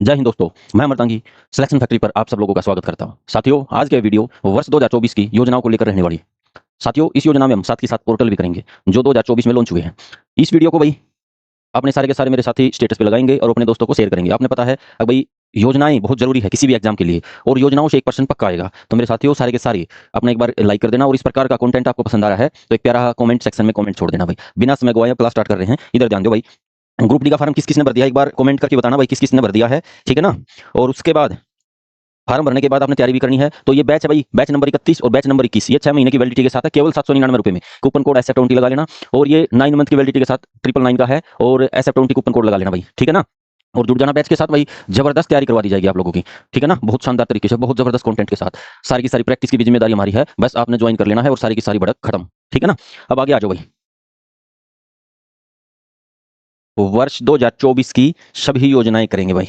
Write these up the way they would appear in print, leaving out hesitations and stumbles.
जय हिंद दोस्तों, मैं अमरतांगी सिलेक्शन फैक्ट्री पर आप सब लोगों का स्वागत करता हूं। साथियों, आज के वीडियो वर्ष 2024 की योजनाओं को लेकर रहने वाली है। साथियों, इस योजना में हम साथ के साथ पोर्टल भी करेंगे जो 2024 में लॉन्च हुए हैं। इस वीडियो को भाई अपने सारे के सारे मेरे साथी स्टेटस पे लगाएंगे और अपने दोस्तों को शेयर करेंगे। आपने पता है अब भाई योजनाएं बहुत जरूरी है किसी भी एग्जाम के लिए, और योजनाओं से 1% पक्का आएगा। तो मेरे साथियों, सारे के सारे अपने एक बार लाइक कर देना, और इस प्रकार का कंटेंट आपको पसंद आ रहा है तो एक प्यारा कमेंट सेक्शन में कमेंट छोड़ देना भाई। बिना समय गवाए क्लास स्टार्ट कर रहे हैं, इधर ध्यान दो भाई। ग्रुप डी का फॉर्म किस किसने भर दिया एक बार कमेंट करके बताना भाई, किस किसने भर दिया है, ठीक है ना। और उसके बाद फार्म भरने के बाद आपने तैयारी भी करनी है। तो ये बैच है भाई, बैच नंबर 31 और बैच नंबर 21, ये 6 महीने की वैलिडिटी के साथ है, केवल 799 रुपए में। कूपन कोड SF20 लगा लेना, और ये 9 मंथ की वैलिडिटी के साथ 999 का है, और SF20 कूपन कोड लगा लेना भाई, ठीक है ना। और जुड़ जाना बैच के साथ भाई, जबरदस्त तैयारी करवा दी जाएगी आप लोगों की, ठीक है ना। बहुत शानदार तरीके से, बहुत जबरदस्त कंटेंट के साथ, सारी की सारी प्रैक्टिस की भी जिम्मेदारी हमारी है। बस आपने ज्वाइन कर लेना है और सारी की सारी भड़क खत्म, ठीक है ना। अब आगे आ जाओ भाई। वर्ष 2024 की सभी योजनाएं करेंगे भाई,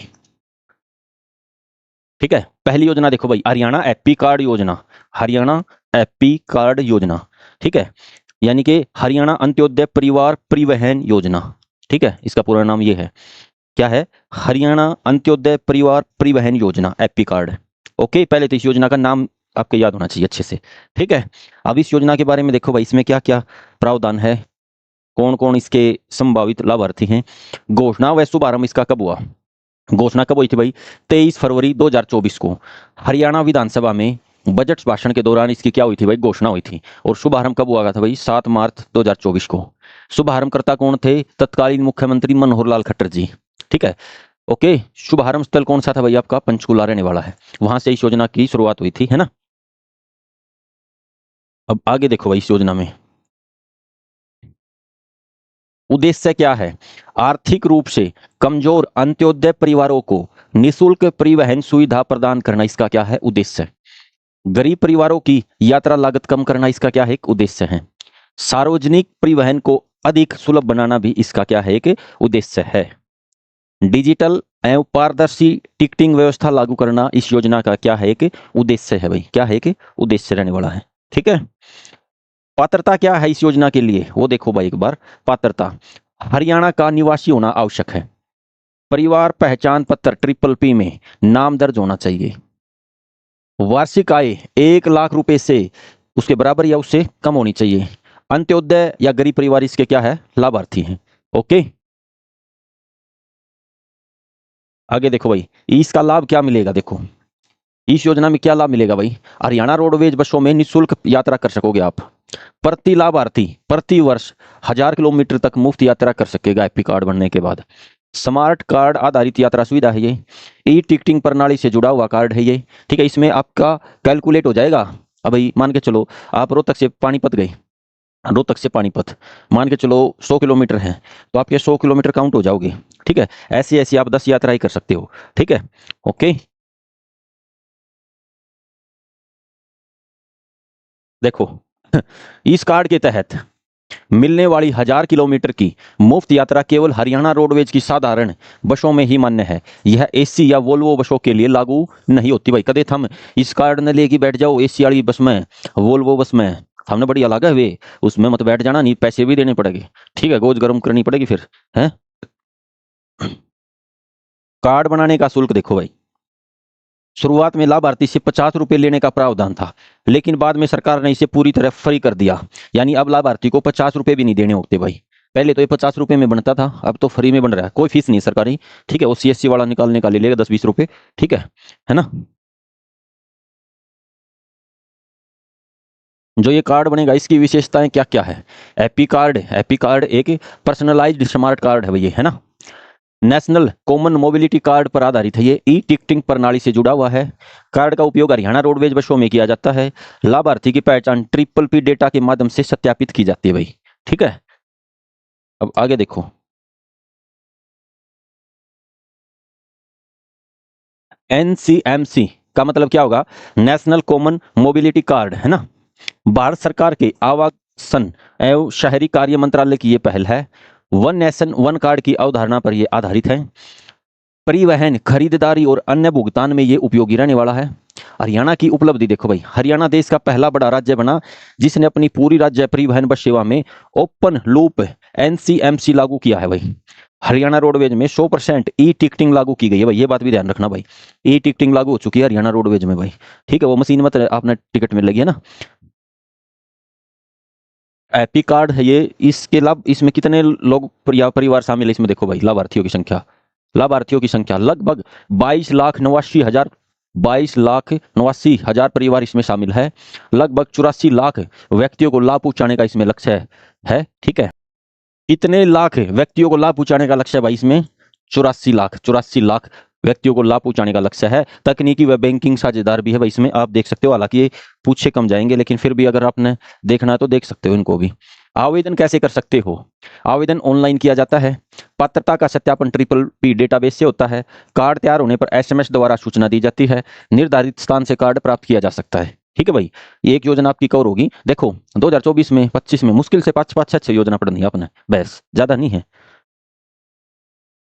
ठीक है। पहली योजना देखो भाई, हरियाणा एपी कार्ड योजना। हरियाणा एपी कार्ड योजना, ठीक है। यानी कि हरियाणा अंत्योदय परिवार परिवहन योजना, ठीक है। इसका पूरा नाम ये है, क्या है? हरियाणा अंत्योदय परिवार परिवहन योजना, एपी कार्ड। ओके, पहले तो इस योजना का नाम आपको याद होना चाहिए अच्छे से, ठीक है। अब इस योजना के बारे में देखो भाई, इसमें क्या क्या प्रावधान है, कौन कौन इसके संभावित लाभार्थी हैं। घोषणा व शुभारंभ इसका कब हुआ? घोषणा कब हुई थी भाई? 23 फरवरी 2024 को हरियाणा विधानसभा में बजट भाषण के दौरान इसकी क्या हुई थी भाई? घोषणा हुई थी। और शुभारंभ कब हुआ था भाई? 7 मार्च 2024 को। शुभारंभकर्ता कौन थे? तत्कालीन मुख्यमंत्री मनोहर लाल खट्टर जी, ठीक है। ओके, शुभारंभ स्थल कौन सा था भाई? आपका पंचकुला रहने वाला है, वहां से इस योजना की शुरुआत हुई थी, है ना। अब आगे देखो भाई, इस योजना में उद्देश्य क्या है? आर्थिक रूप से कमजोर अंत्योदय परिवारों को निःशुल्क परिवहन सुविधा प्रदान करना, इसका क्या है? उद्देश्य। गरीब परिवारों की यात्रा लागत कम करना, इसका क्या है? एक उद्देश्य है। सार्वजनिक परिवहन को अधिक सुलभ बनाना भी इसका क्या है? एक उद्देश्य है। डिजिटल एवं पारदर्शी टिकटिंग व्यवस्था लागू करना इस योजना का क्या है? एक उद्देश्य है भाई, क्या है? एक उद्देश्य रहने वाला है, ठीक है। पात्रता क्या है इस योजना के लिए, वो देखो भाई एक बार। पात्रता, हरियाणा का निवासी होना आवश्यक है। परिवार पहचान पत्र PPP में नाम दर्ज होना चाहिए। वार्षिक आय 1 लाख रुपए से उसके बराबर या उससे कम होनी चाहिए। अंत्योदय या गरीब परिवार इसके क्या है? लाभार्थी हैं। ओके, आगे देखो भाई, इसका लाभ क्या मिलेगा? देखो इस योजना में क्या लाभ मिलेगा भाई? हरियाणा रोडवेज बसों में निःशुल्क यात्रा कर सकोगे आप। प्रति लाभार्थी प्रति वर्ष 1000 किलोमीटर तक मुफ्त यात्रा कर सकेगा एपी कार्ड बनने के बाद। स्मार्ट कार्ड आधारित यात्रा सुविधा है ये। ई टिकटिंग प्रणाली से जुड़ा हुआ कार्ड है ये, ठीक है। इसमें आपका कैलकुलेट हो जाएगा। अब भाई मान के चलो आप रोहतक से पानीपत गए, रोहतक से पानीपत मान के चलो 100 किलोमीटर है, तो आपके 100 किलोमीटर काउंट हो जाओगे, ठीक है। ऐसी ऐसी आप 10 यात्राएं कर सकते हो, ठीक है। ओके, देखो इस कार्ड के तहत मिलने वाली 1000 किलोमीटर की मुफ्त यात्रा केवल हरियाणा रोडवेज की साधारण बसों में ही मान्य है। यह एसी या वोल्वो बसों के लिए लागू नहीं होती भाई। कदे थम इस कार्ड ने लेके बैठ जाओ एसी वाली बस में, वोल्वो बस में, हमने बढ़िया लगा वे, उसमें मत बैठ जाना, नहीं पैसे भी देने पड़ेंगे, ठीक है। गोज गर्म करनी पड़ेगी फिर, है। कार्ड बनाने का शुल्क देखो भाई, शुरुआत में लाभार्थी से 50 रुपए लेने का प्रावधान था, लेकिन बाद में सरकार ने इसे पूरी तरह फ्री कर दिया। यानी अब लाभार्थी को 50 रुपए भी नहीं देने होते भाई। पहले तो ये 50 रुपए में बनता था, अब तो फ्री में बन रहा है, कोई फीस नहीं सरकारी, ठीक है। वो CSC वाला निकालने का ले लेगा 10-20 रुपए, ठीक है ना। जो ये कार्ड बनेगा इसकी विशेषताएं क्या क्या है? एपी कार्ड एक पर्सनलाइज्ड स्मार्ट कार्ड है भैया, है ना। नेशनल कॉमन मोबिलिटी कार्ड पर आधारित है ये। ई टिकटिंग प्रणाली से जुड़ा हुआ है। कार्ड का उपयोग हरियाणा रोडवेज बसों में किया जाता है। लाभार्थी की पहचान PPP डेटा के माध्यम से सत्यापित की जाती है भाई, ठीक है। अब आगे देखो, NCMC का मतलब क्या होगा? नेशनल कॉमन मोबिलिटी कार्ड, है ना। भारत सरकार के आवासन एवं शहरी कार्य मंत्रालय की ये पहल है। वन नेशन वन कार्ड की अवधारणा पर यह आधारित है। परिवहन, खरीदारी और अन्य भुगतान में ये उपयोगी रहने वाला है। हरियाणा की उपलब्धि देखो भाई, हरियाणा देश का पहला बड़ा राज्य बना जिसने अपनी पूरी राज्य परिवहन बस सेवा में ओपन लूप NCMC लागू किया है भाई। हरियाणा रोडवेज में 100% ई टिकटिंग लागू की गई है भाई, ये बात भी ध्यान रखना भाई। ई टिकटिंग लागू हो चुकी है हरियाणा रोडवेज में भाई, ठीक है। वो मशीन मत आपने टिकट में लगी है ना, एपी कार्ड है ये। इसके लाभ, इसमें कितने लोग या परिवार शामिल है इसमें देखो भाई, लाभार्थियों की संख्या, लाभार्थियों की संख्या लगभग 22,89,000, 22,89,000 परिवार इसमें शामिल है। लगभग 84 लाख व्यक्तियों को लाभ पहुंचाने का इसमें लक्ष्य है, ठीक है। इतने लाख व्यक्तियों को लाभ पहुंचाने का लक्ष्य है भाई इसमें, 84 लाख व्यक्तियों को लाभ पहुंचाने का लक्ष्य है। तकनीकी व बैंकिंग साझेदार भी है भाई इसमें, आप देख सकते हो। हालांकि ये पूछे कम जाएंगे, लेकिन फिर भी अगर आपने देखना है तो देख सकते हो इनको भी। आवेदन कैसे कर सकते हो? आवेदन ऑनलाइन किया जाता है। पात्रता का सत्यापन PPP डेटाबेस से होता है। कार्ड तैयार होने पर SMS द्वारा सूचना दी जाती है। निर्धारित स्थान से कार्ड प्राप्त किया जा सकता है, ठीक है भाई। ये एक योजना आपकी कवर होगी। देखो 2024 में 25 में मुश्किल से 5-5 6 योजना पढ़नी है आपने, बस ज्यादा नहीं है।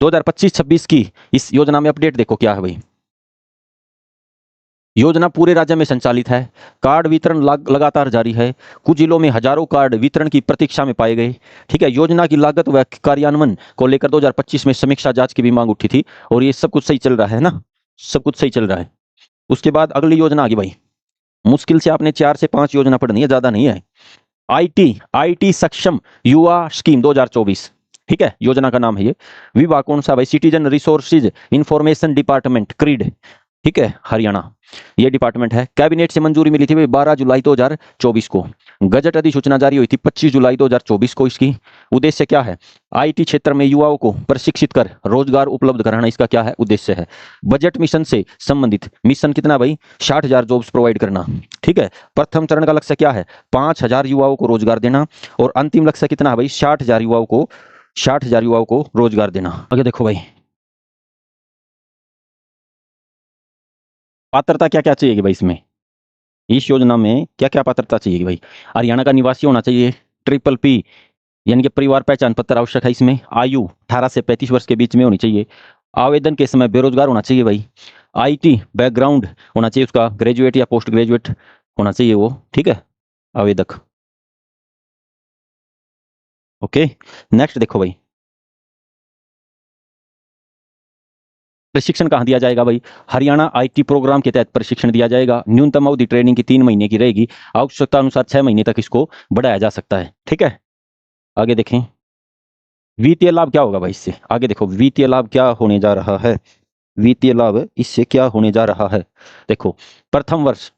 2025-26 की इस योजना में अपडेट देखो क्या है भाई। योजना पूरे राज्य में संचालित है। कार्ड वितरण लगातार जारी है। कुछ जिलों में हजारों कार्ड वितरण की प्रतीक्षा में पाए गए, ठीक है। योजना की लागत व कार्यान्वयन को लेकर 2025 में समीक्षा जांच की भी मांग उठी थी, और ये सब कुछ सही चल रहा है ना, सब कुछ सही चल रहा है। उसके बाद अगली योजना आ गई भाई, मुश्किल से आपने 4 से 5 योजना पढ़नी है, ज्यादा नहीं है। आईटी सक्षम युवा स्कीम 2024, ठीक है, योजना का नाम है ये। विभाग कौन सा भाई? Citizen resources information department, creed, ठीक है, हरियाणा ये डिपार्टमेंट है। कैबिनेट से मंजूरी मिली थी भाई 12 जुलाई 2024 को। गजट अधिसूचना जारी हुई थी 25 जुलाई 2024 को। इसकी उद्देश्य क्या है? आईटी क्षेत्र में युवाओं को प्रशिक्षित कर रोजगार उपलब्ध कराना, इसका क्या है? उद्देश्य है। बजट मिशन से संबंधित, मिशन कितना भाई? 60,000 जॉब्स प्रोवाइड करना, ठीक है। प्रथम चरण का लक्ष्य क्या है? 5,000 युवाओं को रोजगार देना, और अंतिम लक्ष्य कितना है भाई? 60,000 युवाओं को, 60,000 युवाओं को रोजगार देना। आगे देखो भाई, पात्रता क्या क्या चाहिए भाई इसमें, इस योजना में क्या क्या पात्रता चाहिए भाई? हरियाणा का निवासी होना चाहिए। PPP यानी कि परिवार पहचान पत्र आवश्यक है इसमें। आयु 18 से 35 वर्ष के बीच में होनी चाहिए। आवेदन के समय बेरोजगार होना चाहिए भाई। IT बैकग्राउंड होना चाहिए उसका, ग्रेजुएट या पोस्ट ग्रेजुएट होना चाहिए वो, ठीक है, आवेदक। ओके, नेक्स्ट देखो भाई, प्रशिक्षण कहाँ दिया जाएगा भाई? हरियाणा IT प्रोग्राम के तहत प्रशिक्षण दिया जाएगा। न्यूनतम अवधि ट्रेनिंग की 3 महीने की रहेगी। आवश्यकता अनुसार 6 महीने तक इसको बढ़ाया जा सकता है, ठीक है। आगे देखें, वित्तीय लाभ क्या होगा भाई इससे? आगे देखो, वित्तीय लाभ क्या होने जा रहा है, वित्तीय लाभ इससे क्या होने जा रहा है। देखो, प्रथम वर्ष,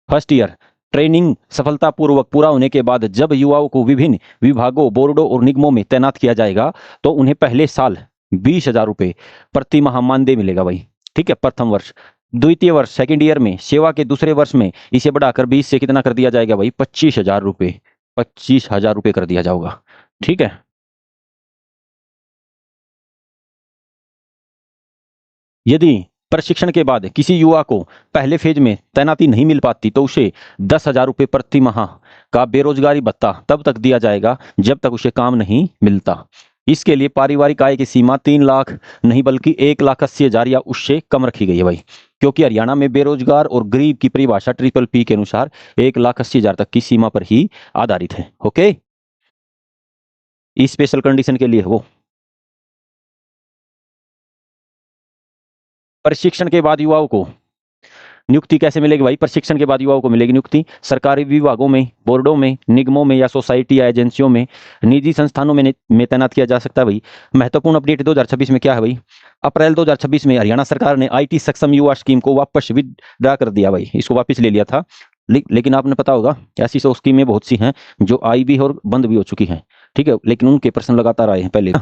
फर्स्ट ईयर ट्रेनिंग सफलतापूर्वक पूरा होने के बाद जब युवाओं को विभिन्न विभागों, बोर्डों और निगमों में तैनात किया जाएगा, तो उन्हें पहले साल 20,000 रुपए प्रति माह मानदेय मिलेगा भाई, ठीक है, प्रथम वर्ष। द्वितीय वर्ष, सेकेंड ईयर में, सेवा के दूसरे वर्ष में इसे बढ़ाकर 20 से कितना कर दिया जाएगा भाई? 25,000 रुपए, 25,000 रुपए कर दिया जाएगा, ठीक है। यदि प्रशिक्षण के बाद किसी युवा को पहले फेज में तैनाती नहीं मिल पाती, तो उसे 10,000 रुपए प्रति माह का बेरोजगारी भत्ता तब तक दिया जाएगा जब तक उसे काम नहीं मिलता। इसके लिए पारिवारिक आय की सीमा 3 लाख नहीं बल्कि 1,80,000 या उससे कम रखी गई है भाई, क्योंकि हरियाणा में बेरोजगार और गरीब की परिभाषा PPP के अनुसार 1,80,000 तक की सीमा पर ही आधारित है। ओके, इस स्पेशल कंडीशन के लिए वो प्रशिक्षण के बाद युवाओं को नियुक्ति कैसे मिलेगी भाई? प्रशिक्षण के बाद युवाओं को मिलेगी नियुक्ति सरकारी विभागों में, बोर्डों में, निगमों में या सोसाइटी या एजेंसियों में, निजी संस्थानों में तैनात किया जा सकता है भाई। महत्वपूर्ण अपडेट 2026 में क्या है भाई? अप्रैल 2026 में हरियाणा सरकार ने IT सक्षम युवा स्कीम को वापस विड्रा कर दिया भाई, इसको वापस ले लिया था। लेकिन आपने पता होगा ऐसी स्कीमें बहुत सी हैं जो आई भी और बंद भी हो चुकी हैं, ठीक है, लेकिन उनके प्रश्न लगातार आए हैं पहले।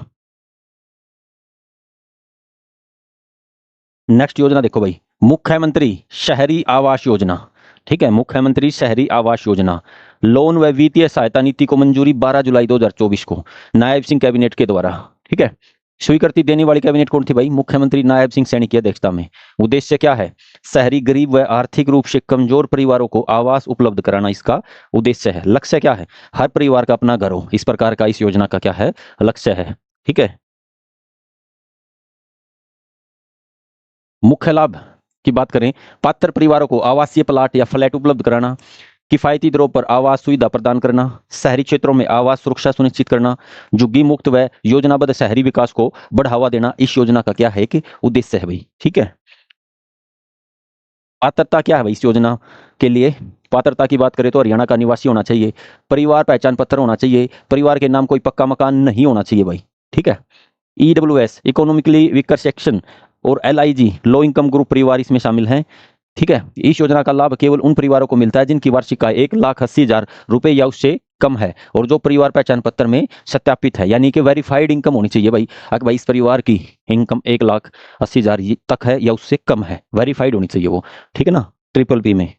नेक्स्ट योजना देखो भाई, मुख्यमंत्री शहरी आवास योजना, ठीक है, मुख्यमंत्री शहरी आवास योजना। लोन व वित्तीय सहायता नीति को मंजूरी 12 जुलाई 2024 को नायब सिंह कैबिनेट के द्वारा, ठीक है। स्वीकृति देने वाली कैबिनेट कौन थी भाई? मुख्यमंत्री नायब सिंह सैनी की अध्यक्षता में। उद्देश्य क्या है? शहरी गरीब व आर्थिक रूप से कमजोर परिवारों को आवास उपलब्ध कराना इसका उद्देश्य है। लक्ष्य क्या है? हर परिवार का अपना घर हो, इस प्रकार का इस योजना का क्या है? लक्ष्य है, ठीक है। मुख्य लाभ की बात करें, पात्र परिवारों को आवासीय प्लाट या फ्लैट उपलब्ध कराना, किफायती दरों पर आवास सुविधा प्रदान करना, शहरी क्षेत्रों में आवास सुरक्षा सुनिश्चित करना, झुग्गी मुक्त व योजनाबद्ध शहरी विकास को बढ़ावा देना इस योजना का क्या है कि उद्देश्य है भाई। ठीक है, पात्रता क्या है भाई इस योजना के लिए? पात्रता की बात करें तो हरियाणा का निवासी होना चाहिए, परिवार पहचान पत्र होना चाहिए, परिवार के नाम कोई पक्का मकान नहीं होना चाहिए भाई। ठीक है, ईडब्ल्यूएस इकोनॉमिकली वीकर सेक्शन और एलआईजी लो इनकम ग्रुप परिवार इसमें शामिल हैं। ठीक है, इस योजना का लाभ केवल उन परिवारों को मिलता है जिनकी वार्षिक आय 1,80,000 रुपए या उससे कम है और जो परिवार पहचान पत्र में सत्यापित है, यानी कि वेरीफाइड इनकम होनी चाहिए भाई। अगर भाई इस परिवार की इनकम 1,80,000 तक है या उससे कम है, वेरीफाइड होनी चाहिए वो। ठीक है ना, ट्रिपल पी में।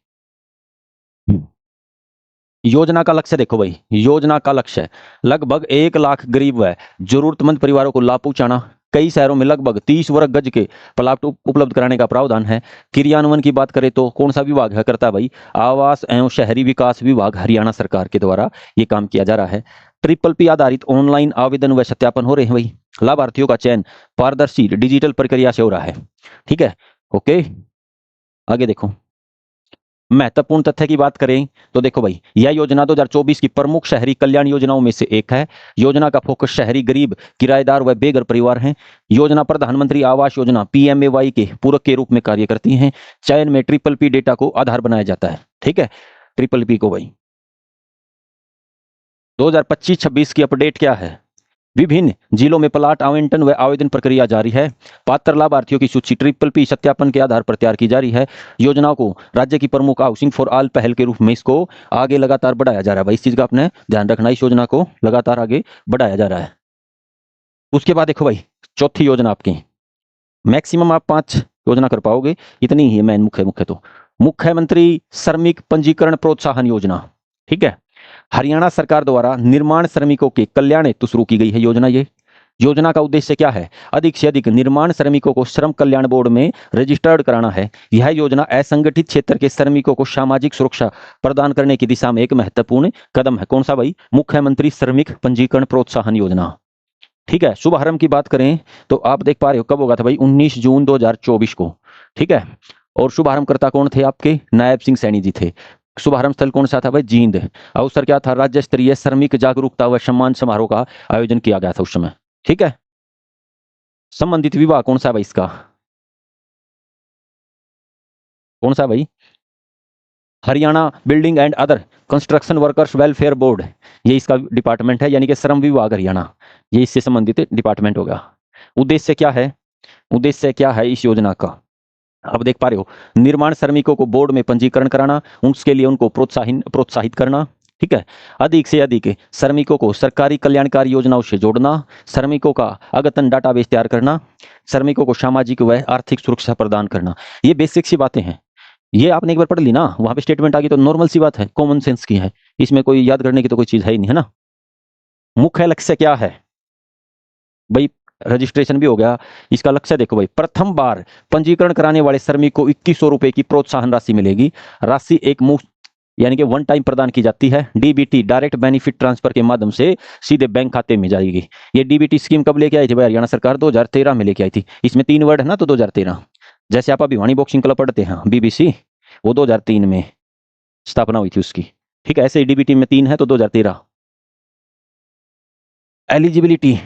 योजना का लक्ष्य देखो भाई, योजना का लक्ष्य है लगभग 1 लाख गरीब व जरूरतमंद परिवारों को लाभ पहुंचाना। कई शहरों में लगभग 30 वर्ग गज के प्लाट उपलब्ध कराने का प्रावधान है। क्रियान्वयन की बात करें तो कौन सा विभाग है करता है भाई? आवास एवं शहरी विकास विभाग हरियाणा सरकार के द्वारा ये काम किया जा रहा है। ट्रिपल पी आधारित ऑनलाइन आवेदन व सत्यापन हो रहे हैं भाई। लाभार्थियों का चयन पारदर्शी डिजिटल प्रक्रिया से हो रहा है। ठीक है, ओके, आगे देखो। महत्वपूर्ण तथ्य की बात करें तो देखो भाई, यह योजना 2024 की प्रमुख शहरी कल्याण योजनाओं में से एक है। योजना का फोकस शहरी गरीब, किराएदार व बेघर परिवार हैं। योजना प्रधानमंत्री आवास योजना पीएमएवाई के पूरक के रूप में कार्य करती है। चयन में ट्रिपल पी डेटा को आधार बनाया जाता है। ठीक है, ट्रिपल पी को भाई 2025-26 की अपडेट क्या है? विभिन्न जिलों में प्लाट आवंटन व आवेदन प्रक्रिया जारी है। पात्र लाभार्थियों की सूची ट्रिपल पी सत्यापन के आधार पर तैयार की जा रही है। योजनाओं को राज्य की प्रमुख हाउसिंग फॉर ऑल पहल के रूप में इसको आगे लगातार बढ़ाया जा रहा है भाई। इस चीज का आपने ध्यान रखना, इस योजना को लगातार आगे बढ़ाया जा रहा है। उसके बाद देखो भाई, चौथी योजना आपकी, मैक्सिमम आप 5 योजना कर पाओगे, इतनी ही मेन मुख्य तो मुख्यमंत्री श्रमिक पंजीकरण प्रोत्साहन योजना। ठीक है, हरियाणा सरकार द्वारा निर्माण श्रमिकों के कल्याण हेतु शुरू की गई है योजना। ये योजना का उद्देश्य क्या है? अधिक से अधिक निर्माण श्रमिकों को श्रम कल्याण बोर्ड में रजिस्टर्ड कराना है। यह योजना असंगठित क्षेत्र के श्रमिकों को सामाजिक सुरक्षा प्रदान करने की दिशा में एक महत्वपूर्ण कदम है। कौन सा भाई? मुख्यमंत्री श्रमिक पंजीकरण प्रोत्साहन योजना। ठीक है, शुभारंभ की बात करें तो आप देख पा रहे हो कब होगा था भाई? 19 जून 2024 को। ठीक है, और शुभारंभकर्ता कौन थे आपके? नायब सिंह सैनी जी थे। शुभारंभ स्थल कौन सा था भाई? जींद। अवसर क्या था? राज्य स्तरीय श्रमिक जागरूकता व सम्मान समारोह का आयोजन किया गया था उस समय। ठीक है, संबंधित विभाग कौन सा भाई इसका? कौन सा भाई? Haryana building and other construction workers welfare board, ये इसका डिपार्टमेंट है, यानी कि श्रम विभाग हरियाणा, ये इससे संबंधित डिपार्टमेंट होगा। उद्देश्य क्या है? उद्देश्य क्या है इस योजना का? अब देख पा रहे हो, निर्माण श्रमिकों को बोर्ड में पंजीकरण कराना, उसके लिए उनको प्रोत्साहित करना। ठीक है, अधिक से अधिक श्रमिकों को सरकारी कल्याणकारी योजनाओं से जोड़ना, श्रमिकों का अद्यतन डाटाबेस तैयार करना, श्रमिकों को सामाजिक व आर्थिक सुरक्षा प्रदान करना। ये बेसिक सी बातें हैं, ये आपने एक बार पढ़ ली ना, वहां पे स्टेटमेंट आ गई तो नॉर्मल सी बात है, कॉमन सेंस की है, इसमें कोई याद करने की तो कोई चीज है ही नहीं, है ना। मुख्य लक्ष्य क्या है भाई? रजिस्ट्रेशन भी हो गया। इसका लक्ष्य देखो भाई, प्रथम बार पंजीकरण कराने वाले श्रमिक को 2100 रुपए की प्रोत्साहन राशि मिलेगी। राशि एक मुफ्त यानी कि वन टाइम प्रदान की जाती है। डीबीटी डायरेक्ट बेनिफिट ट्रांसफर के माध्यम से सीधे बैंक खाते में जाएगी। ये डीबीटी स्कीम कब लेके आई थी भाई? हरियाणा सरकार 2013 में लेके आई थी। इसमें 3 वर्ड है ना, तो 2013। जैसे आप अभिवानी बॉक्सिंग क्लब पढ़ते हैं बीबीसी, वो 2003 में स्थापना हुई थी उसकी। ठीक है, ऐसे ही डीबीटी में 3 है तो 2013। एलिजिबिलिटी,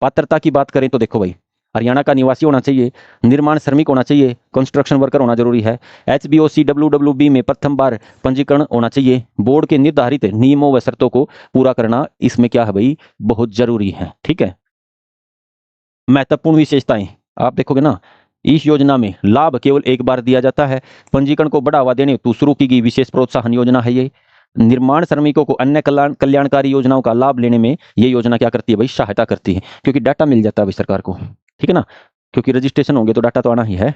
पात्रता की बात करें तो देखो भाई, हरियाणा का निवासी होना चाहिए, निर्माण श्रमिक होना चाहिए, कंस्ट्रक्शन वर्कर होना जरूरी है, HBOC WWB में प्रथम बार पंजीकरण होना चाहिए, बोर्ड के निर्धारित नियमों व शर्तों को पूरा करना इसमें क्या है भाई? बहुत जरूरी है। ठीक है, महत्वपूर्ण विशेषताएं आप देखोगे ना, इस योजना में लाभ केवल एक बार दिया जाता है। पंजीकरण को बढ़ावा देने हेतु शुरू की गई विशेष प्रोत्साहन योजना है ये। निर्माण श्रमिकों को अन्य कल्याणकारी योजनाओं का लाभ लेने में ये योजना क्या करती है भाई? सहायता करती है, क्योंकि डाटा मिल जाता है भाई सरकार को। ठीक है ना, क्योंकि रजिस्ट्रेशन होंगे तो डाटा तो आना ही है।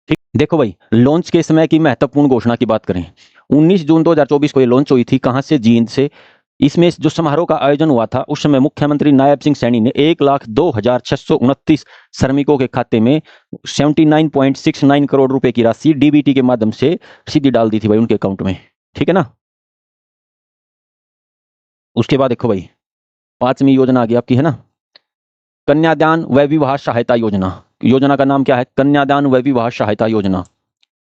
ठीक, देखो भाई, लॉन्च के समय की महत्वपूर्ण घोषणा की बात करें, 19 जून 2024 को ये लॉन्च हुई थी। कहां से? जींद से। इसमें जो समारोह का आयोजन हुआ था उस समय मुख्यमंत्री नायब सिंह सैनी ने 1,02,629 श्रमिकों के खाते में 79.69 करोड़ रुपए की राशि डीबीटी के माध्यम से सीधी डाल दी थी भाई उनके अकाउंट में। ठीक है ना। उसके बाद देखो भाई, 5वीं योजना आ गई आपकी, है ना, कन्यादान व विवाह सहायता योजना। योजना का नाम क्या है? कन्यादान व विवाह सहायता योजना।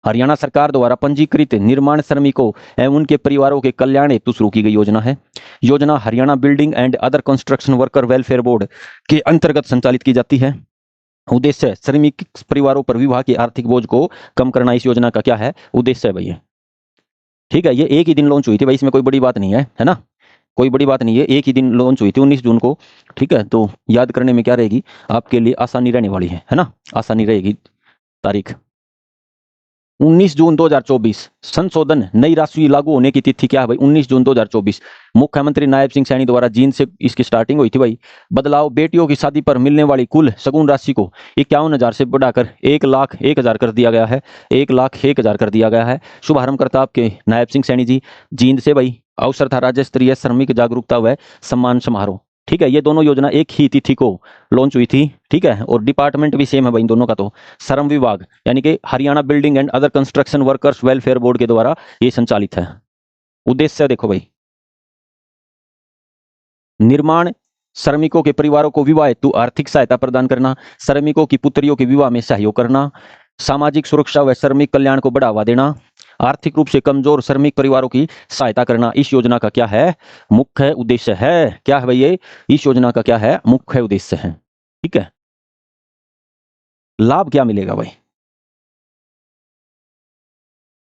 हरियाणा सरकार द्वारा पंजीकृत निर्माण श्रमिकों एवं उनके परिवारों के कल्याण हेतु शुरू की गई योजना है। योजना Haryana building and other construction worker welfare board के अंतर्गत संचालित की जाती है। उद्देश्य श्रमिक परिवारों पर विवाह के आर्थिक बोझ को कम करना इस योजना का क्या है, उद्देश्य है भैया। ठीक है, ये एक ही दिन लॉन्च हुई थी भाई, इसमें कोई बड़ी बात नहीं है ना, कोई बड़ी बात नहीं है, एक ही दिन लॉन्च हुई थी 19 जून को। ठीक है, तो याद करने में क्या रहेगी आपके लिए, आसानी रहने वाली है ना, आसानी रहेगी। तारीख 19 जून 2024। संशोधन नई राशि लागू होने की तिथि क्या है भाई, 19 जून 2024। मुख्यमंत्री नायब सिंह सैनी द्वारा जींद से इसकी स्टार्टिंग हुई थी भाई। बदलाव, बेटियों की शादी पर मिलने वाली कुल शगुन राशि को 51,000 से बढ़ाकर 1,01,000 कर दिया गया है, 1,01,000 कर दिया गया है। शुभारंभ करता आपके नायब सिंह सैनी जी जींद से भाई। अवसर था राज्य स्तरीय श्रमिक जागरूकता व सम्मान समारोह। ठीक है, ये दोनों योजना एक ही तिथि को लॉन्च हुई थी। ठीक है, और डिपार्टमेंट भी सेम है भाई दोनों का, तो श्रम विभाग यानी कि Haryana building and other construction workers welfare board के द्वारा ये संचालित है। उद्देश्य देखो भाई, निर्माण श्रमिकों के परिवारों को विवाह हेतु आर्थिक सहायता प्रदान करना, श्रमिकों की पुत्रियों के विवाह में सहयोग करना, सामाजिक सुरक्षा व श्रमिक कल्याण को बढ़ावा देना, आर्थिक रूप से कमजोर श्रमिक परिवारों की सहायता करना इस योजना का क्या है, मुख्य उद्देश्य है। क्या है भाई ये, इस योजना का क्या है, मुख्य उद्देश्य है। ठीक है, लाभ क्या मिलेगा भाई,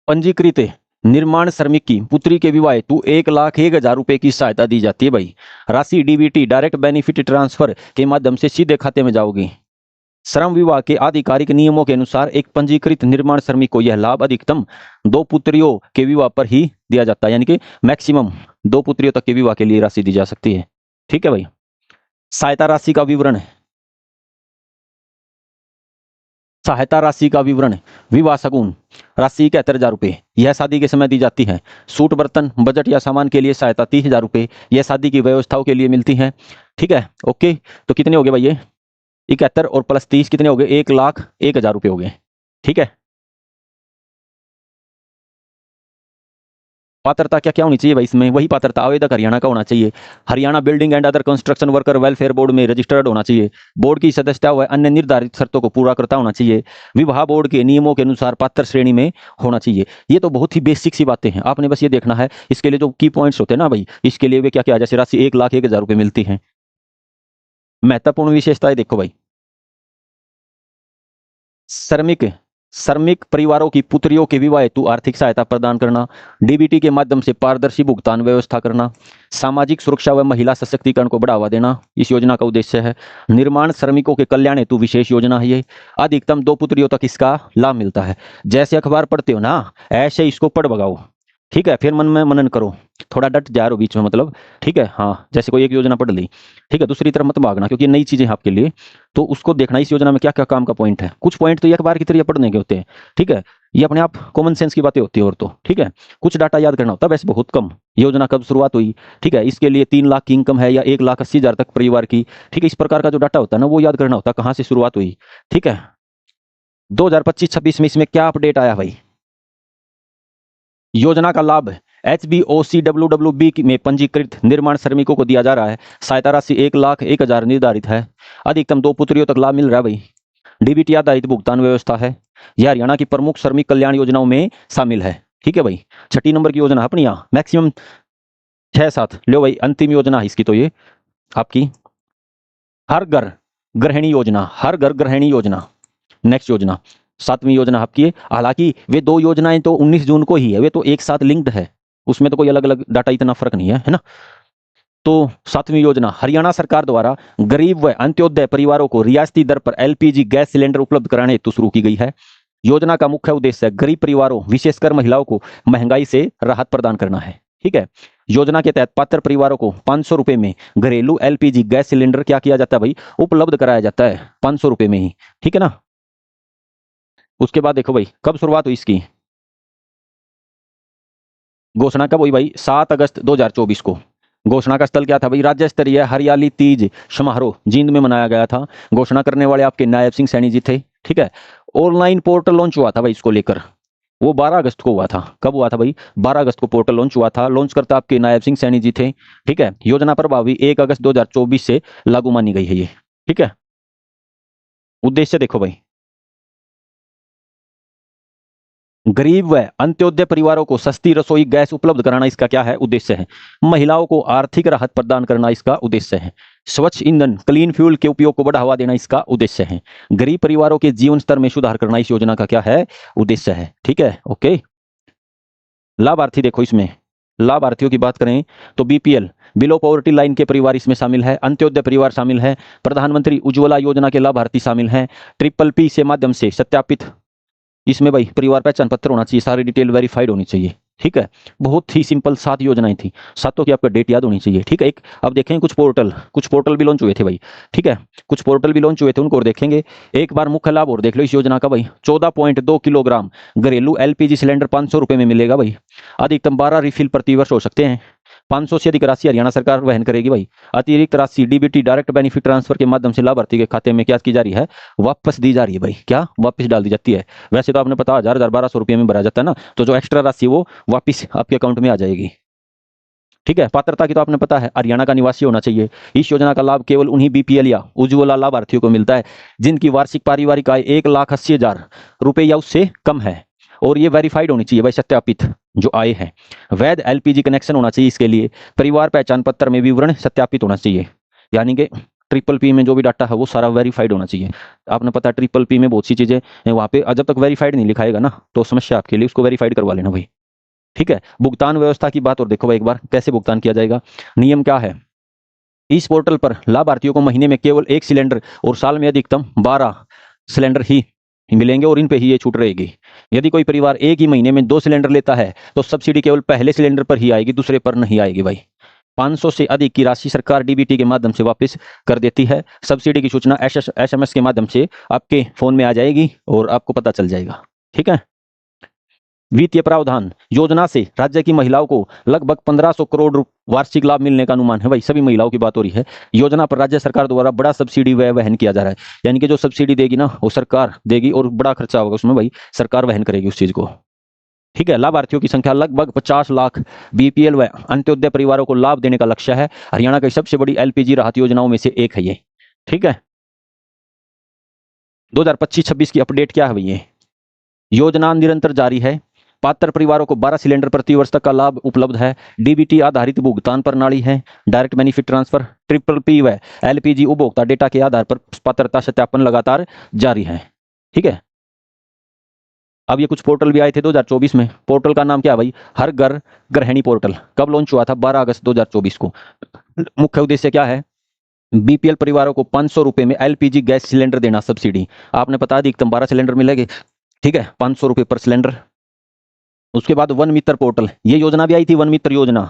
पंजीकृत निर्माण श्रमिक की पुत्री के विवाह हेतु 1,01,000 रुपए की सहायता दी जाती है भाई। राशि डीबीटी डायरेक्ट बेनिफिट ट्रांसफर के माध्यम से सीधे खाते में जाओगी। श्रम विभाग के आधिकारिक नियमों के अनुसार एक पंजीकृत निर्माण श्रमिक को यह लाभ अधिकतम 2 पुत्रियों के विवाह पर ही दिया जाता है, यानी कि मैक्सिमम 2 पुत्रियों तक के विवाह के लिए राशि दी जा सकती है। ठीक है भाई, सहायता राशि का विवरण, सहायता राशि का विवरण, विवाह शगुन राशि 71,000 रुपए, यह शादी के समय दी जाती है। सूट बर्तन बजट या सामान के लिए सहायता 30,000 रुपए, यह शादी की व्यवस्थाओं के लिए मिलती है। ठीक है, ओके, तो कितने हो गए भाई ये 71 और प्लस 30 कितने हो गए, 1,01,000 रुपए हो गए। ठीक है, पात्रता क्या क्या होनी चाहिए भाई इसमें, वही पात्रता, आवेदक हरियाणा का होना चाहिए, Haryana building and other construction worker welfare board में रजिस्टर्ड होना चाहिए, बोर्ड की सदस्यता व अन्य निर्धारित शर्तों को पूरा करता होना चाहिए, विवाह बोर्ड के नियमों के अनुसार पात्र श्रेणी में होना चाहिए। ये तो बहुत ही बेसिक सी बातें हैं, आपने बस ये देखना है। इसके लिए जो की पॉइंट्स होते हैं ना भाई, इसके लिए वे क्या क्या, जैसे राशि 1,01,000 रुपए मिलती है। महत्वपूर्ण विशेषताएं देखो भाई, श्रमिक श्रमिक परिवारों की पुत्रियों के विवाह हेतु आर्थिक सहायता प्रदान करना, डीबीटी के माध्यम से पारदर्शी भुगतान व्यवस्था करना, सामाजिक सुरक्षा व महिला सशक्तिकरण को बढ़ावा देना इस योजना का उद्देश्य है। निर्माण श्रमिकों के कल्याण हेतु विशेष योजना है ये। अधिकतम 2 पुत्रियों तक इसका लाभ मिलता है। जैसे अखबार पढ़ते हो ना, ऐसे इसको पढ़ भगाओ। ठीक है, फिर मन में मनन करो, थोड़ा डट जा रहे हो बीच में, मतलब ठीक है। हाँ, जैसे कोई एक योजना पढ़ ली, ठीक है, दूसरी तरफ मत भागना, क्योंकि नई चीजें हैं आपके लिए, तो उसको देखना इस योजना में क्या क्या काम का पॉइंट है। कुछ पॉइंट तो एक बार की तरह पढ़ने के होते हैं। ठीक है, ये अपने आप कॉमन सेंस की बातें होती है, और तो ठीक है, कुछ डाटा याद करना होता है, वैसे बहुत कम। योजना कब शुरुआत हुई, ठीक है, इसके लिए 3 लाख की इनकम है या 1,80,000 तक परिवार की, ठीक है, इस प्रकार का जो डाटा होता है ना, वो याद करना होता है, कहाँ से शुरुआत हुई। ठीक है, 2025-26 में इसमें क्या अपडेट आया भाई, योजना का लाभ HBOCWWB में पंजीकृत निर्माण श्रमिकों को दिया जा रहा है। सहायता राशि 1,01,000 निर्धारित है। अधिकतम 2 पुत्रियों तक लाभ मिल रहा है भाई। डीबीटी आधारित भुगतान व्यवस्था है। यह हरियाणा की प्रमुख श्रमिक कल्याण योजनाओं में शामिल है। ठीक है भाई, 6 नंबर की योजना अपनी यहाँ मैक्सिमम 6-7 लो भाई। अंतिम योजना है इसकी तो ये आपकी हर घर गृहिणी योजना, हर घर गृहिणी योजना नेक्स्ट योजना 7वीं योजना आपकी है। हालांकि वे 2 योजनाएं तो 19 जून को ही है, वे तो एक साथ लिंक्ड है, उसमें तो कोई अलग अलग डाटा इतना फर्क नहीं है ना। तो 7वीं योजना हरियाणा सरकार द्वारा गरीब व अंत्योदय परिवारों को रियायती दर पर LPG गैस सिलेंडर उपलब्ध कराने हेतु शुरू की गई है। योजना का मुख्य उद्देश्य गरीब परिवारों विशेषकर महिलाओं को महंगाई से राहत प्रदान करना है। ठीक है, योजना के तहत पात्र परिवारों को 500 रुपए में घरेलू LPG गैस सिलेंडर क्या किया जाता है भाई, उपलब्ध कराया जाता है 500 रुपए में ही। ठीक है ना। उसके बाद देखो भाई, कब शुरुआत हुई इसकी, घोषणा कब हुई भाई, 7 अगस्त 2024 को। घोषणा का स्थल क्या था भाई, राज्य स्तरीय हरियाली तीज समारोह जींद में मनाया गया था। घोषणा करने वाले आपके नायब सिंह सैनी जी थे। ठीक है, ऑनलाइन पोर्टल लॉन्च हुआ था भाई इसको लेकर, वो 12 अगस्त को हुआ था। कब हुआ था भाई, 12 अगस्त को पोर्टल लॉन्च हुआ था। लॉन्च करता आपके नायब सिंह सैनी जी थे। ठीक है, योजना प्रभावी 1 अगस्त 2024 से लागू मानी गई है ये। ठीक है, उद्देश्य देखो भाई, गरीब व अंत्योदय परिवारों को सस्ती रसोई गैस उपलब्ध कराना इसका क्या है, उद्देश्य है। महिलाओं को आर्थिक राहत प्रदान करना इसका उद्देश्य है। स्वच्छ ईंधन क्लीन फ्यूल के उपयोग को बढ़ावा देना इसका उद्देश्य है। गरीब परिवारों के जीवन स्तर में सुधार करना इस योजना का क्या है, उद्देश्य है। ठीक है, ओके। लाभार्थी देखो, इसमें लाभार्थियों की बात करें तो बीपीएल बिलो पॉवर्टी लाइन के परिवार इसमें शामिल है, अंत्योदय परिवार शामिल है, प्रधानमंत्री उज्ज्वला योजना के लाभार्थी शामिल हैं, ट्रिपल पी से माध्यम से सत्यापित, इसमें भाई परिवार पहचान पत्र होना चाहिए, सारी डिटेल वेरीफाइड होनी चाहिए। ठीक है, बहुत ही सिंपल 7 योजनाएं थी, सातों की आपका डेट याद होनी चाहिए। ठीक है, एक अब देखें कुछ पोर्टल भी लॉन्च हुए थे भाई। ठीक है, कुछ पोर्टल भी लॉन्च हुए थे, उनको और देखेंगे। एक बार मुख्य लाभ और देख लो इस योजना का भाई। 14.2 किलोग्राम घरेलू एलपीजी सिलेंडर 500 रुपए में मिलेगा भाई। अधिकतम 12 रिफिल प्रति वर्ष हो सकते हैं। 500 से अधिक राशि हरियाणा सरकार वहन करेगी भाई। अतिरिक्त राशि डीबीटी डायरेक्ट बेनिफिट ट्रांसफर के माध्यम से लाभार्थी के खाते में क्या की जा रही है, वापस दी जा रही है भाई। क्या वापस डाल दी जाती है। वैसे तो आपने पता 1200 रुपये में भरा जाता है ना, तो जो एक्स्ट्रा राशि वो वापस आपके अकाउंट में आ जाएगी। ठीक है, पात्रता की तो आपने पता है, हरियाणा का निवासी होना चाहिए। इस योजना का लाभ केवल उन्हीं बीपीएल या उज्ज्वला लाभार्थियों को मिलता है जिनकी वार्षिक पारिवारिक आय 1,80,000 रुपए या उससे कम है, और ये वेरीफाइड होनी चाहिए भाई, सत्यापित जो आय है। वैध एलपीजी कनेक्शन होना चाहिए इसके लिए। परिवार पहचान पत्र में विवरण सत्यापित होना चाहिए, यानी कि ट्रिपल पी में जो भी डाटा है वो सारा वेरीफाइड होना चाहिए। आपने पता ट्रिपल पी में बहुत सी चीजें वहां पे जब तक वेरीफाइड नहीं लिखाएगा ना तो समस्या आपके लिए, उसको वेरीफाइड करवा लेना भाई। ठीक है, भुगतान व्यवस्था की बात और देखो भाई एक बार, कैसे भुगतान किया जाएगा। नियम क्या है, इस पोर्टल पर लाभार्थियों को महीने में केवल 1 सिलेंडर और साल में अधिकतम 12 सिलेंडर ही मिलेंगे, और इन पे ही ये छूट रहेगी। यदि कोई परिवार एक ही महीने में 2 सिलेंडर लेता है तो सब्सिडी केवल पहले सिलेंडर पर ही आएगी, दूसरे पर नहीं आएगी भाई। 500 से अधिक की राशि सरकार डीबीटी के माध्यम से वापस कर देती है। सब्सिडी की सूचना एसएमएस के माध्यम से आपके फोन में आ जाएगी और आपको पता चल जाएगा। ठीक है, वित्तीय प्रावधान योजना से राज्य की महिलाओं को लगभग 1500 करोड़ वार्षिक लाभ मिलने का अनुमान है भाई। सभी महिलाओं की बात हो रही है। योजना पर राज्य सरकार द्वारा बड़ा सब्सिडी व्यय वहन किया जा रहा है, यानी कि जो सब्सिडी देगी ना वो सरकार देगी, और बड़ा खर्चा होगा उसमें भाई, सरकार वहन करेगी उस चीज को। ठीक है, लाभार्थियों की संख्या लगभग 50 लाख बीपीएल व अंत्योदय परिवारों को लाभ देने का लक्ष्य है। हरियाणा की सबसे बड़ी एलपीजी राहत योजनाओं में से एक है ये। ठीक है, 2025-26 की अपडेट क्या है भाई, ये योजना निरंतर जारी है। पात्र परिवारों को 12 सिलेंडर प्रति वर्ष तक का लाभ उपलब्ध है। डीबीटी आधारित भुगतान प्रणाली है। Direct benefit transfer, triple P व एलपीजी उपभोक्ता डेटा के आधार पर पात्रता सत्यापन लगातार जारी है। ठीक है, अब ये कुछ पोर्टल भी आए थे 2024 में। पोर्टल का नाम क्या है भाई, हर घर गृहिणी पोर्टल। कब लॉन्च हुआ था, 12 अगस्त 2024 को। मुख्य उद्देश्य क्या है, बीपीएल परिवारों को 500 रुपए में एलपीजी गैस सिलेंडर देना सब्सिडी। आपने पता अधिकतम 12 सिलेंडर मिलेंगे। ठीक है, 500 रुपए पर सिलेंडर। उसके बाद वन मित्र पोर्टल, ये योजना भी आई थी, वन मित्र योजना।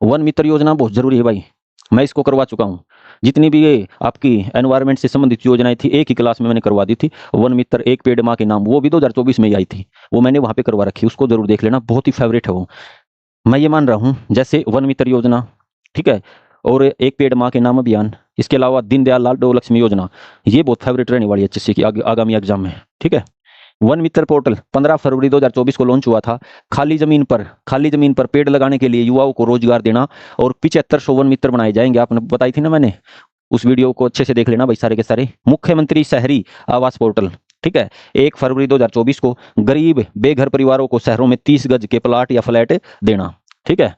वन मित्र योजना बहुत जरूरी है भाई, मैं इसको करवा चुका हूँ। जितनी भी ये आपकी एनवायरनमेंट से संबंधित योजनाएं थी एक ही क्लास में मैंने करवा दी थी। वन मित्र एक पेड़ माँ के नाम, वो भी 2024 में ही आई थी, वो मैंने वहां पे करवा रखी, उसको जरूर देख लेना, बहुत ही फेवरेट है वो। मैं ये मान रहा हूँ जैसे वन मित्र योजना, ठीक है, और एक पेड़ माँ के नाम अभियान, इसके अलावा दीनदयाल लाडो लक्ष्मी योजना, ये बहुत फेवरेट रहने वाली है एचएससी की आगामी एग्जाम में। ठीक है, वन मित्र पोर्टल 15 फरवरी 2024 को लॉन्च हुआ था। खाली जमीन पर पेड़ लगाने के लिए युवाओं को रोजगार देना, और 7500 वन मित्र बनाए जाएंगे। आपने बताई थी ना मैंने, उस वीडियो को अच्छे से देख लेना भाई सारे के सारे। मुख्यमंत्री शहरी आवास पोर्टल, ठीक है, 1 फरवरी 2024 को गरीब बेघर परिवारों को शहरों में 30 गज के प्लाट या फ्लैट देना। ठीक है,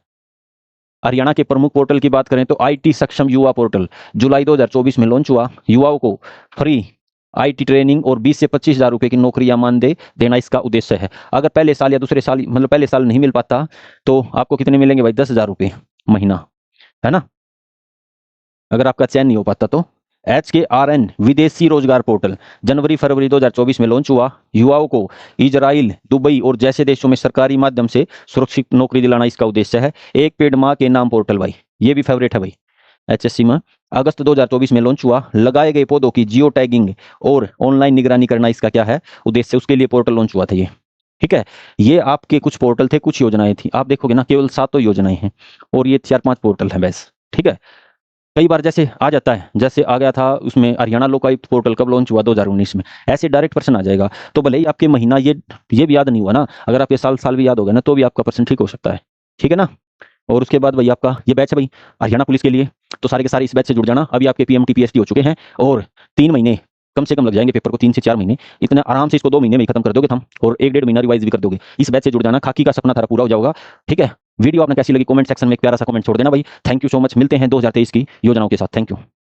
हरियाणा के प्रमुख पोर्टल की बात करें तो आईटी सक्षम युवा पोर्टल जुलाई 2024 में लॉन्च हुआ। युवाओं को फ्री आईटी ट्रेनिंग और 20 से 25 हज़ार रुपए की नौकरी या मानदेय देना इसका उद्देश्य है। अगर पहले साल या दूसरे साल, मतलब पहले साल नहीं मिल पाता तो आपको कितने मिलेंगे भाई, 10,000 रुपये महीना, है ना, अगर आपका चयन नहीं हो पाता तो। HKRN विदेशी रोजगार पोर्टल जनवरी फरवरी 2024 में लॉन्च हुआ। युवाओं को इजराइल, दुबई और जैसे देशों में सरकारी माध्यम से सुरक्षित नौकरी दिलाना इसका उद्देश्य है। एक पेड़ माँ के नाम पोर्टल भाई, ये भी फेवरेट है भाई एचएससी में। अगस्त 2024 में लॉन्च हुआ। लगाए गए पौधों की जियो टैगिंग और ऑनलाइन निगरानी करना इसका क्या है, उद्देश्य, उसके लिए पोर्टल लॉन्च हुआ था ये। ठीक है, ये आपके कुछ पोर्टल थे, कुछ योजनाएं थी। आप देखोगे ना केवल 7 योजनाएं हैं और ये 4-5 पोर्टल हैं बस। ठीक है, कई बार जैसे आ जाता है, जैसे आ गया था उसमें हरियाणा लोकायुक्त पोर्टल कब लॉन्च हुआ, 2019 में, ऐसे डायरेक्ट पर्सन आ जाएगा। तो भले ही आपके महीना ये भी याद नहीं हुआ ना, अगर आपके साल भी याद होगा ना तो भी आपका पर्सन ठीक हो सकता है। ठीक है ना। और उसके बाद भाई आपका ये बैच है भाई हरियाणा पुलिस के लिए, तो सारे के सारे इस बैच से जुड़ जाना। अभी आपके पीएमटी पीएसटी हो चुके हैं और 3 महीने कम से कम लग जाएंगे पेपर को 3 से 4 महीने। इतना आराम से इसको 2 महीने में ही खत्म कर दोगे तुम, और 1-1.5 महीना रिवाइज भी कर दोगे। इस बैच से जुड़ जाना, खाकी का सपना तारा पूरा हो जाएगा। ठीक है, वीडियो आपने कैसी लगी कमेंट सेक्शन में एक प्यारा सा कमेंट छोड़ देना भाई। थैंक यू सो मच, मिलते हैं 2023 की योजनाओं के साथ। Thank you.